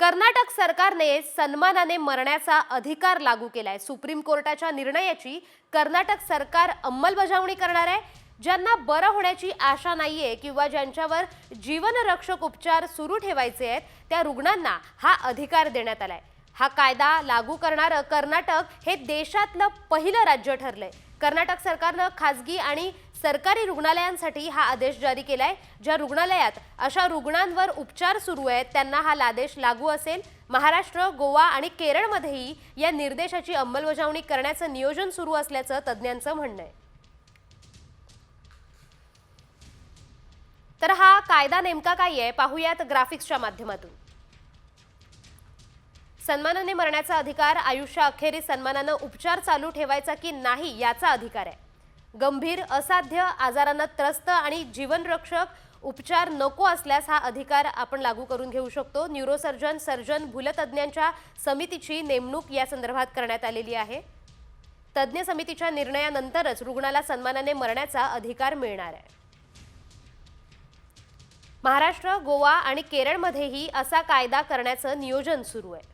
कर्नाटक सरकारने सन्मानाने मरण्याचा अधिकार लागू केलाय। सुप्रीम कोर्टाच्या निर्णयाची कर्नाटक सरकार अंमलबजावणी करणार आहे। ज्यांना बरं होण्याची आशा नाहीये किंवा ज्यांच्यावर जीवनरक्षक उपचार सुरू ठेवायचे आहेत त्या रुग्णांना हा अधिकार देण्यात आलाय। हा कायदा लागू करणारं कर्नाटक हे देशातलं पहिलं राज्य ठरलंय। कर्नाटक सरकारनं खासगी आणि सरकारी रुग्णालयांसाठी हा आदेश जारी केलाय। ज्या रुग्णालयात अशा रुग्णांवर उपचार सुरू आहेत त्यांना हा आदेश लागू असेल। महाराष्ट्र, गोवा आणि केरळमध्येही या निर्देशाची अंमलबजावणी करण्याचं नियोजन सुरू असल्याचं तज्ञांचं म्हणणं आहे। तर हा कायदा नेमका काय आहे पाहूयात ग्राफिक्सच्या माध्यमातून। सन्मानाने मरण्याचा अधिकार आयुष्य अखेरीस सन्मानाने उपचार चालू ठेवायचा की नाही याचा अधिकार आहे। गंभीर असाध्य आजारांना त्रस्त आणि जीवनरक्षक उपचार नको असल्यास हा अधिकार आपण लागू करून घेऊ शकतो। न्यूरोसर्जन, सर्जन, भूलतज्ञांच्या समितीची नेमणूक या संदर्भात करण्यात आलेली आहे। तज्ञ समितीच्या निर्णयानंतरच रुग्णाला सन्मानाने मरण्याचा अधिकार मिळणार आहे। महाराष्ट्र, गोवा आणि केरळमध्येही असा कायदा करण्याचं नियोजन सुरू आहे।